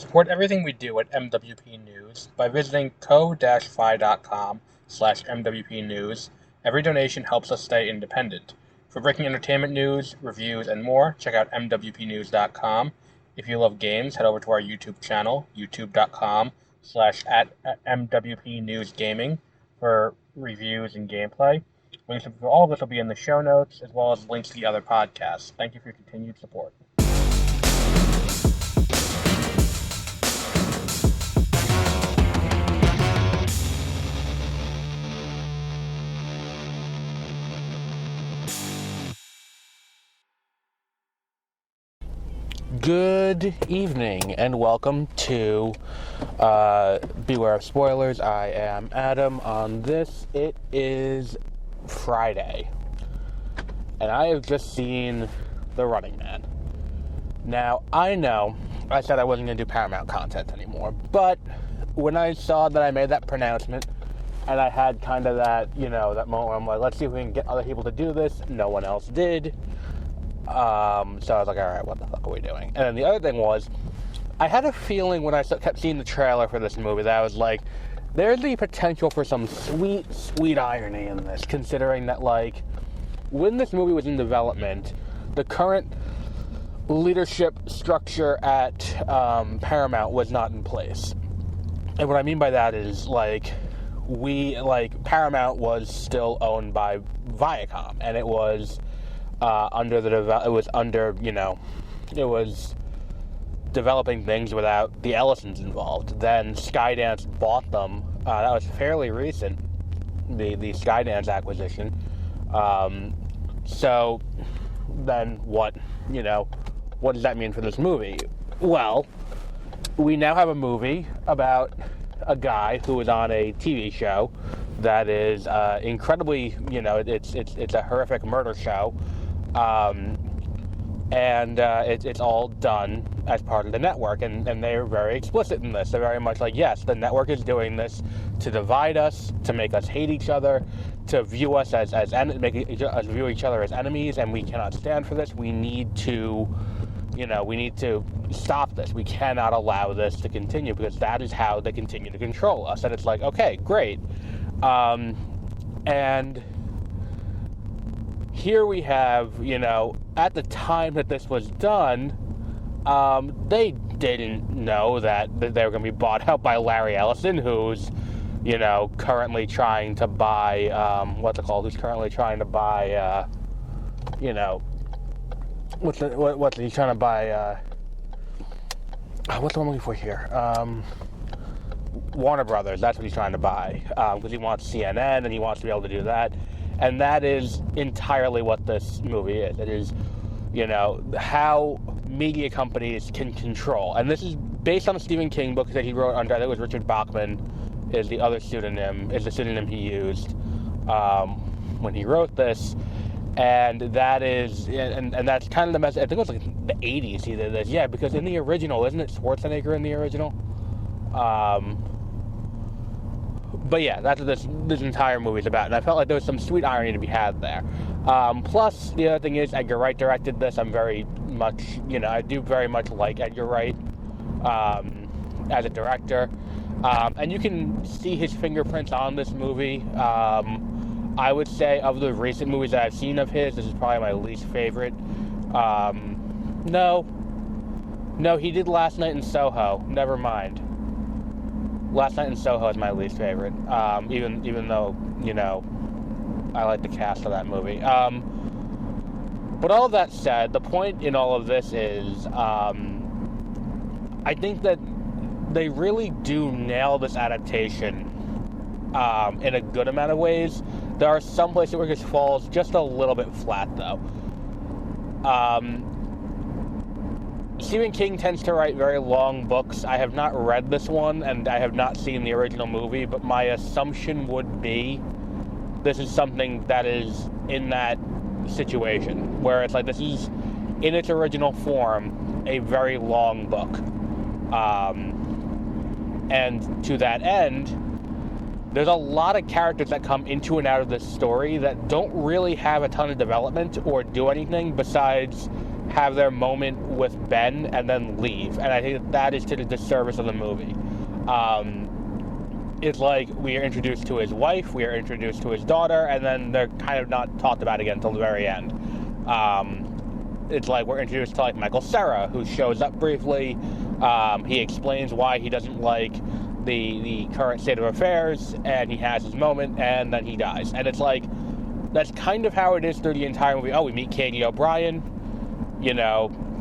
Support everything we do at MWP News by visiting co-fi.com/MWP News. Every donation helps us stay independent. For breaking entertainment news, reviews, and more, check out MWPnews.com. If you love games, head over to our YouTube channel, youtube.com/at MWP News Gaming for reviews and gameplay. Links for all of this will be in the show notes, as well as links to the other podcasts. Thank you for your continued support. Good evening and welcome to Beware of Spoilers. I am Adam. On this, it is Friday, and I have just seen The Running Man. Now, I know I said I wasn't going to do Paramount content anymore, but when I saw that I made that pronouncement, and I had kind of that, that moment where I'm like, let's see if we can get other people to do this. No one else did. So I was like, all right, what the fuck are we doing? And then the other thing was, I had a feeling when I kept seeing the trailer for this movie that I was like, there's the potential for some sweet, sweet irony in this, considering that, like, when this movie was in development, the current leadership structure at Paramount was not in place. And what I mean by that is, Paramount was still owned by Viacom, and it was it was developing things without the Ellisons involved. Then Skydance bought them. That was fairly recent, the Skydance acquisition. So then what does that mean for this movie? Well, we now have a movie about a guy who was on a TV show that is incredibly, it's a horrific murder show. It's all done as part of the network, and they're very explicit in this. They're very much like, yes, the network is doing this to divide us, to make us hate each other, to view us make us view each other as enemies, and we cannot stand for this. We need to stop this. We cannot allow this to continue, because that is how they continue to control us. And it's like, okay, great. And here we have, at the time that this was done, they didn't know that they were going to be bought out by Larry Ellison, who's, currently trying to buy, what's he trying to buy, what's he trying to buy, what's the one I'm looking for here? Warner Brothers, that's what he's trying to buy, because he wants CNN and he wants to be able to do that. And that is entirely what this movie is. It is, how media companies can control. And this is based on a Stephen King book that he wrote under, I think it was Richard Bachman is the pseudonym he used when he wrote this. And that is, and that's kind of the message. I think it was like the 80s he did this. Yeah, because in the original, isn't it Schwarzenegger in the original? But yeah, that's what this entire movie's about, and I felt like there was some sweet irony to be had there. Plus, the other thing is, Edgar Wright directed this. I'm very much, I do very much like Edgar Wright as a director. And you can see his fingerprints on this movie. I would say of the recent movies that I've seen of his, this is probably my least favorite. No, he did Last Night in Soho. Never mind. Last Night in Soho is my least favorite, even though, I like the cast of that movie. But all of that said, the point in all of this is, I think that they really do nail this adaptation in a good amount of ways. There are some places where it just falls just a little bit flat, though. Stephen King tends to write very long books. I have not read this one, and I have not seen the original movie, but my assumption would be this is something that is in that situation, where it's like this is, in its original form, a very long book. And to that end, there's a lot of characters that come into and out of this story that don't really have a ton of development or do anything besides have their moment with Ben and then leave. And I think that is to the disservice of the movie. It's like we are introduced to his wife, we are introduced to his daughter, and then they're kind of not talked about again until the very end. It's like we're introduced to like Michael Cera, who shows up briefly. He explains why he doesn't like the current state of affairs, and he has his moment, and then he dies. And it's like, that's kind of how it is through the entire movie. Oh, we meet Katie O'Brien,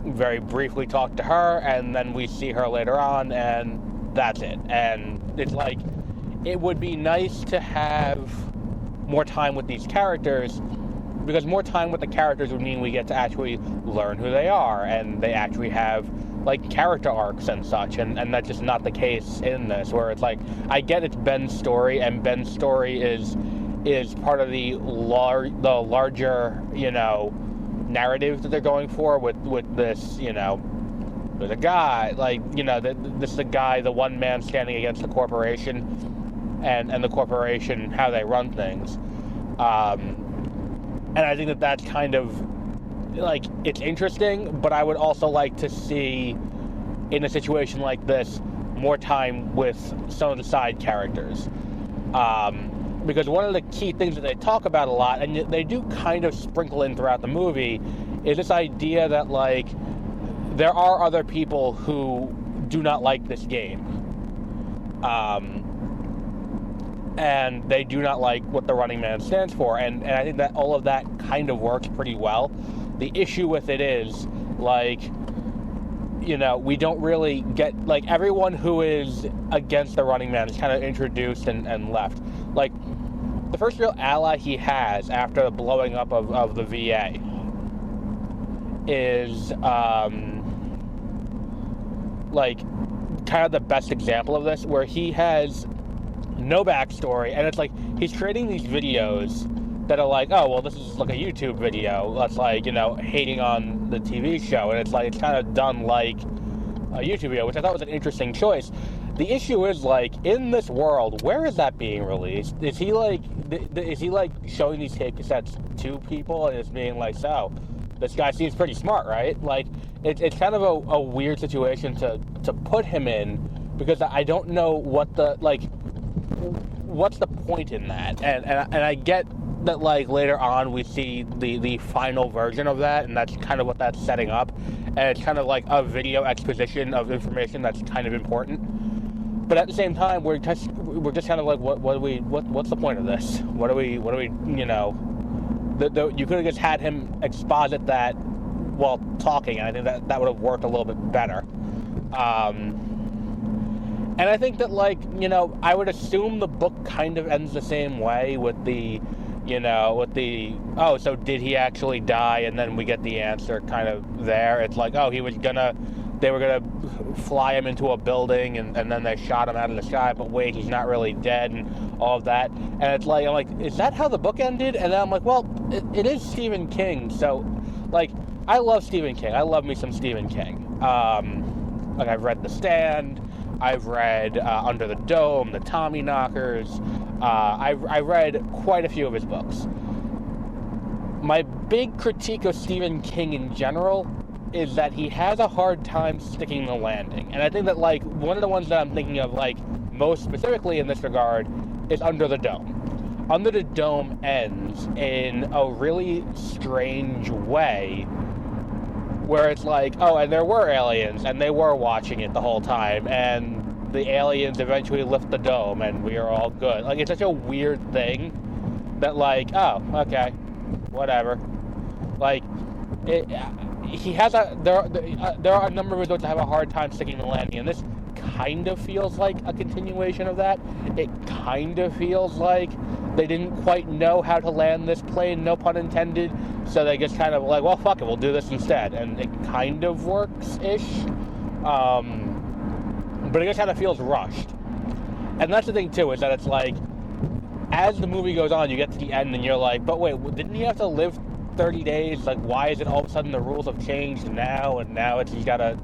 very briefly talk to her, and then we see her later on, and that's it. And it's like, it would be nice to have more time with these characters, because more time with the characters would mean we get to actually learn who they are, and they actually have like character arcs and such, and that's just not the case in this, where it's like, I get it's Ben's story, and Ben's story is part of the larger, narrative that they're going for with this, there's a guy, this is the guy, the one man standing against the corporation, and the corporation, how they run things. And I think that's kind of, like, it's interesting, but I would also like to see, in a situation like this, more time with some of the side characters. Because one of the key things that they talk about a lot, and they do kind of sprinkle in throughout the movie, is this idea that, like, there are other people who do not like this game. And they do not like what the Running Man stands for. And I think that all of that kind of works pretty well. The issue with it is, like, we don't really get, like, everyone who is against the Running Man is kind of introduced and left. Like, the first real ally he has after the blowing up of the VA is, like, kind of the best example of this, where he has no backstory, and it's like, he's creating these videos that are like, oh, well, this is like a YouTube video that's like, hating on the TV show, and it's like, it's kind of done like a YouTube video, which I thought was an interesting choice. The issue is, like, in this world, where is that being released? Is he like showing these tape cassettes to people, and it's being like, so, this guy seems pretty smart, right? Like, it's kind of a weird situation to put him in, because I don't know what the, like, what's the point in that? And I get that, like, later on we see the final version of that, and that's kind of what that's setting up, and it's kind of like a video exposition of information that's kind of important. But at the same time, we're just kind of like, what's the point of this? What do we you could have just had him exposit that while talking, and I think that would have worked a little bit better. And I think that, like, I would assume the book kind of ends the same way with the, oh, so did he actually die? And then we get the answer kind of there. It's like, oh, they were gonna fly him into a building, and then they shot him out of the sky, but wait, he's not really dead, and all of that. And it's like, I'm like, is that how the book ended? And then I'm like, well, it is Stephen King, so, like, I love Stephen King. I love me some Stephen King. Like, I've read The Stand, I've read Under the Dome, The Tommyknockers. I read quite a few of his books. My big critique of Stephen King in general is that he has a hard time sticking the landing. And I think that, like, one of the ones that I'm thinking of, like, most specifically in this regard is Under the Dome. Under the Dome ends in a really strange way, where it's like, oh, and there were aliens, and they were watching it the whole time, and the aliens eventually lift the dome, and we are all good. Like, it's such a weird thing that, like, oh, okay, whatever. Like, there are a number of those that have a hard time sticking the landing, and this kind of feels like a continuation of that. It kind of feels like they didn't quite know how to land this plane, no pun intended, so they just kind of like, well, fuck it, we'll do this instead, and it kind of works-ish, but it just kind of feels rushed. And that's the thing, too, is that it's like, as the movie goes on, you get to the end, and you're like, but wait, didn't he have to live 30 days? Like, why is it all of a sudden the rules have changed now, and now it's, he's gotta,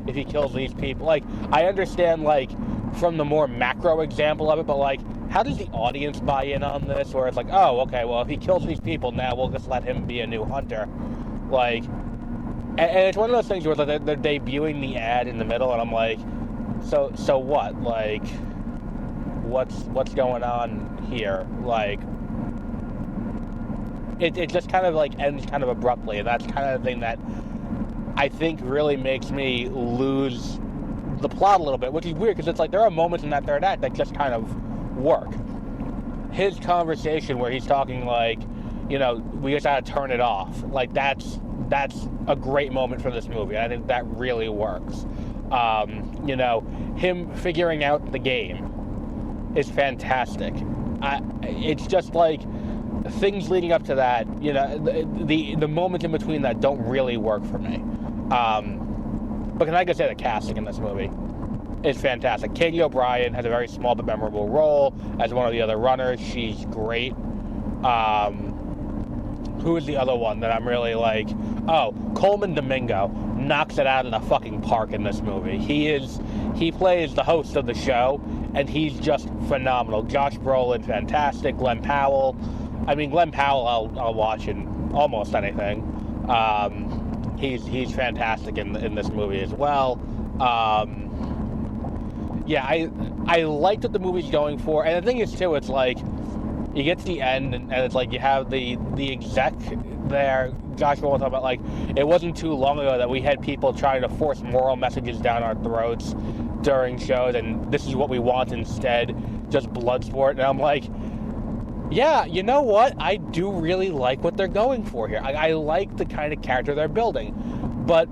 if he kills these people, like, I understand, like, from the more macro example of it, but, like, how does the audience buy in on this, where it's like, oh, okay, well, if he kills these people, now we'll just let him be a new hunter. Like, And it's one of those things where they're debuting the ad in the middle, and I'm like, so what? Like, what's going on here? Like, it just kind of like ends kind of abruptly, and that's kind of the thing that I think really makes me lose the plot a little bit, which is weird because it's like there are moments in that third act that just kind of work. His conversation where he's talking like, you know, we just gotta turn it off. Like that's a great moment for this movie. I think that really works. You know, him figuring out the game is fantastic. It's just like things leading up to that, you know, the moments in between that don't really work for me. But can I just say the casting in this movie is fantastic. Katie O'Brien has a very small but memorable role as one of the other runners. She's great. Who is the other one that I'm really like? Oh, Coleman Domingo knocks it out of the fucking park in this movie. He plays the host of the show, and he's just phenomenal. Josh Brolin, fantastic. Glenn Powell. I mean, Glenn Powell, I'll watch in almost anything. He's fantastic in this movie as well. Yeah, I like what the movie's going for, and the thing is too, it's like you get to the end, and it's like you have the exec there. Josh Brolin talking about like it wasn't too long ago that we had people trying to force moral messages down our throats during shows, and this is what we want instead, just blood sport. And I'm like, yeah, you know what? I do really like what they're going for here. I like the kind of character they're building. But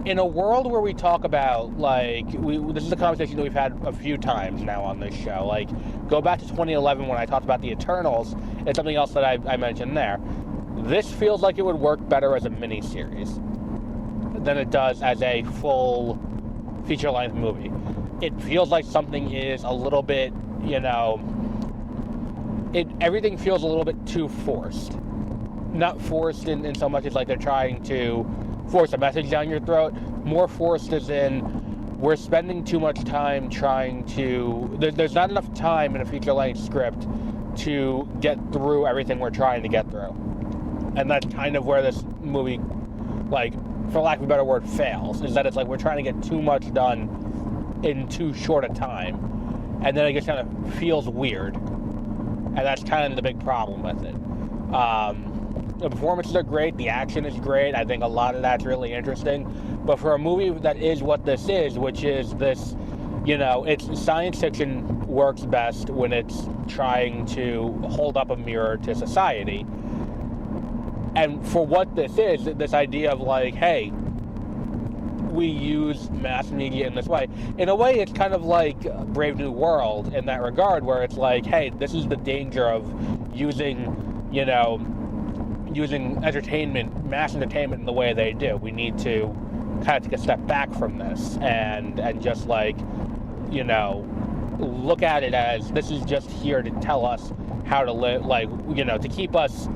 in a world where we talk about, like, this is a conversation that we've had a few times now on this show. Like, go back to 2011 when I talked about the Eternals. It's something else that I mentioned there. This feels like it would work better as a miniseries than it does as a full feature-length movie. It feels like something is a little bit, you know... Everything feels a little bit too forced. Not forced in so much as like they're trying to force a message down your throat. More forced as in we're spending too much time trying to... There's not enough time in a feature-length script to get through everything we're trying to get through. And that's kind of where this movie, like, for lack of a better word, fails. Is that it's like we're trying to get too much done in too short a time. And then it just kind of feels weird. And that's kind of the big problem with it. The performances are great. The action is great. I think a lot of that's really interesting. But for a movie that is what this is, which is this, you know, it's science fiction works best when it's trying to hold up a mirror to society. And for what this is, this idea of like, hey, we use mass media in this way. In a way, it's kind of like Brave New World in that regard, where it's like, hey, this is the danger of using, you know, using entertainment, mass entertainment in the way they do. We need to kind of take a step back from this and just like, you know, look at it as this is just here to tell us how to live, like, you know, to keep us...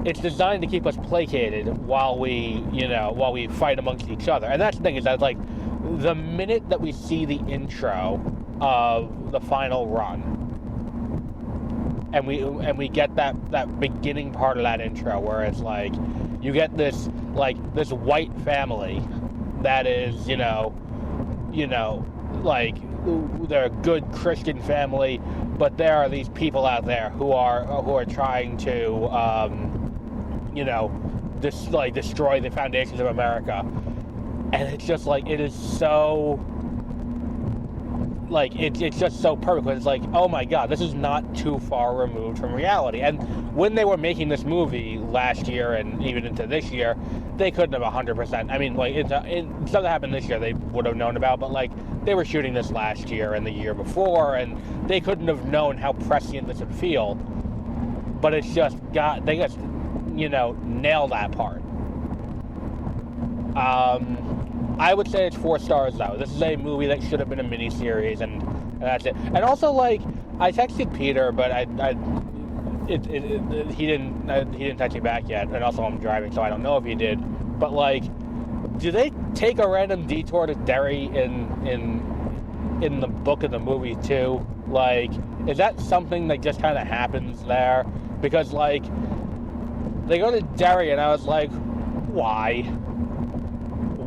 It's designed to keep us placated while we fight amongst each other. And that's the thing, is that, like, the minute that we see the intro of the final run, and we get that beginning part of that intro where it's like, you get this white family that is, you know, like, they're a good Christian family, but there are these people out there who are trying to, you know, destroy the foundations of America. And it's just like, it is so, like, it's just so perfect, because it's like, oh my god, this is not too far removed from reality. And when they were making this movie last year and even into this year, they couldn't have 100%, I mean, like, stuff that happened this year they would have known about, but like, they were shooting this last year and the year before, and they couldn't have known how prescient this would feel. But it's just, they just, you know, nail that part. I would say it's 4 stars, though. This is a movie that should have been a miniseries, and that's it. And also, like, I texted Peter, but he didn't text me back yet, and also I'm driving, so I don't know if he did. But like, do they take a random detour to Derry in the book of the movie too? Like, is that something that just kind of happens there? Because like, they go to Derry, and I was like, why?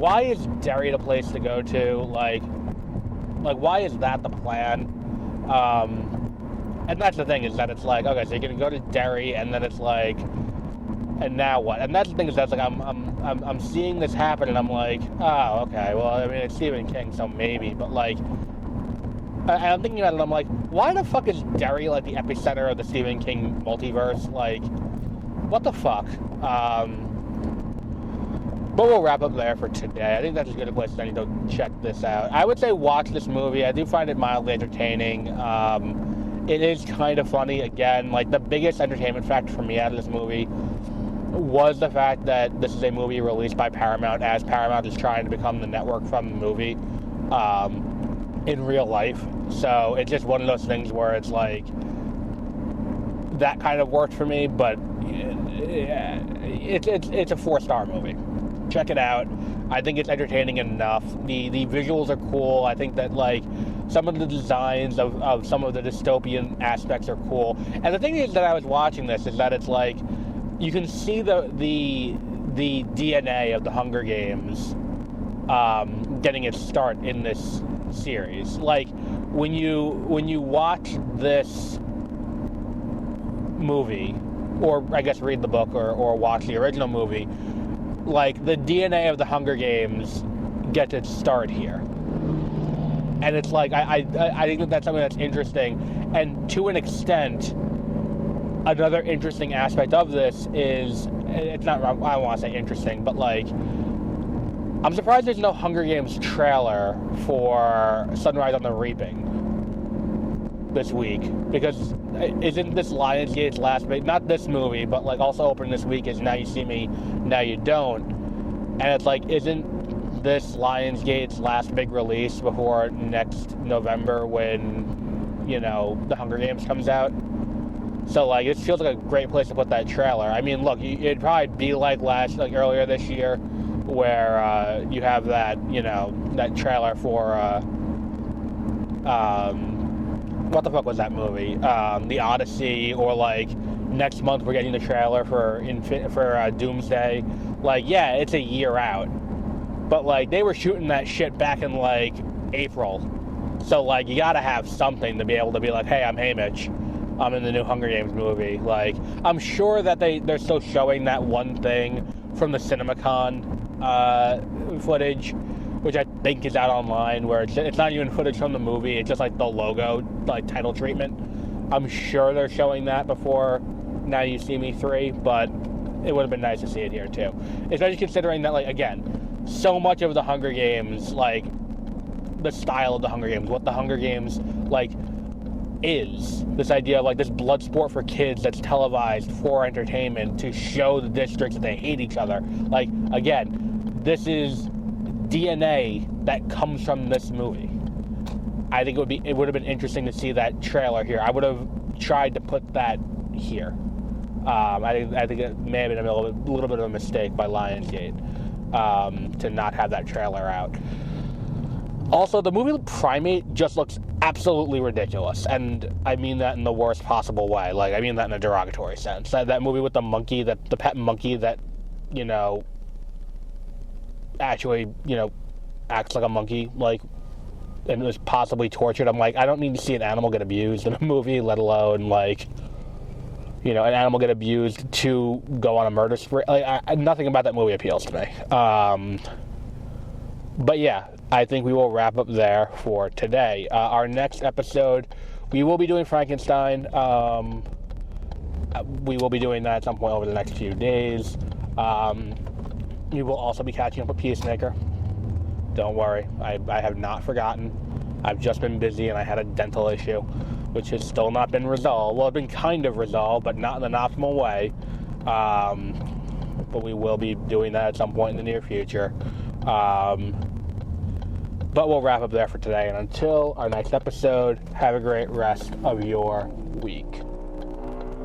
why is Derry the place to go to? Like, why is that the plan? And that's the thing, is that it's like, okay, so you're gonna go to Derry, and then it's like, and now what? And that's the thing, is that's like, I'm seeing this happen, and I'm like, oh, okay, well, I mean, it's Stephen King, so maybe, but like, I'm thinking about it, and I'm like, why the fuck is Derry like the epicenter of the Stephen King multiverse? Like, what the fuck? But we'll wrap up there for today. I think that's as good a place as any to check this out. I would say watch this movie. I do find it mildly entertaining. It is kind of funny. Again, like, the biggest entertainment factor for me out of this movie was the fact that this is a movie released by Paramount, as Paramount is trying to become the network from the movie in real life. So it's just one of those things where it's like, that kind of worked for me, but it's a 4-star movie. Check it out. I think it's entertaining enough. The visuals are cool. I think that, like, some of the designs of some of the dystopian aspects are cool. And the thing is that I was watching this is that it's like, you can see the DNA of the Hunger Games getting its start in this series. Like, when you watch this movie, or I guess read the book or watch the original movie, like, the DNA of the Hunger Games gets its start here. And it's like, I think that that's something that's interesting. And to an extent, another interesting aspect of this is, it's not, I don't want to say interesting, but like, I'm surprised there's no Hunger Games trailer for Sunrise on the Reaping this week, because isn't this Lionsgate's last big, not this movie, but like also opening this week is Now You See Me, Now You Don't, and it's like, isn't this Lionsgate's last big release before next November when, you know, the Hunger Games comes out? So like, it feels like a great place to put that trailer. I mean, look, it'd probably be like earlier this year, where you have that, you know, that trailer for what the fuck was that movie? The Odyssey, or like next month we're getting the trailer for Doomsday. Like, yeah, it's a year out, but like, they were shooting that shit back in like April, so like, you gotta have something to be able to be like, hey, I'm Haymitch, I'm in the new Hunger Games movie. Like, I'm sure that they're still showing that one thing from the CinemaCon footage, which I think is out online, where it's not even footage from the movie, it's just like the logo, like, title treatment. I'm sure they're showing that before Now You See Me 3, but it would have been nice to see it here too. Especially considering that, like, again, so much of the Hunger Games, like, the style of the Hunger Games, what the Hunger Games, like, is this idea of like this blood sport for kids that's televised for entertainment to show the districts that they hate each other. Like, again, this is DNA that comes from this movie. I think it would have been interesting to see that trailer here. I would have tried to put that here. I think it may have been a little bit of a mistake by Lionsgate to not have that trailer out. Also, the movie Primate just looks absolutely ridiculous, and I mean that in the worst possible way. Like, I mean that in a derogatory sense. That movie with the monkey, the pet monkey that, you know, actually, you know, acts like a monkey, like, and was possibly tortured. I'm like, I don't need to see an animal get abused in a movie, let alone, like, you know, an animal get abused to go on a murder spree. Like, nothing about that movie appeals to me. But yeah, I think we will wrap up there for today. Our next episode, we will be doing Frankenstein. We will be doing that at some point over the next few days. We will also be catching up with Peacemaker. Don't worry, I have not forgotten. I've just been busy, and I had a dental issue, which has still not been resolved. Well, it's been kind of resolved, but not in an optimal way. But we will be doing that at some point in the near future. But we'll wrap up there for today, and until our next episode, have a great rest of your week.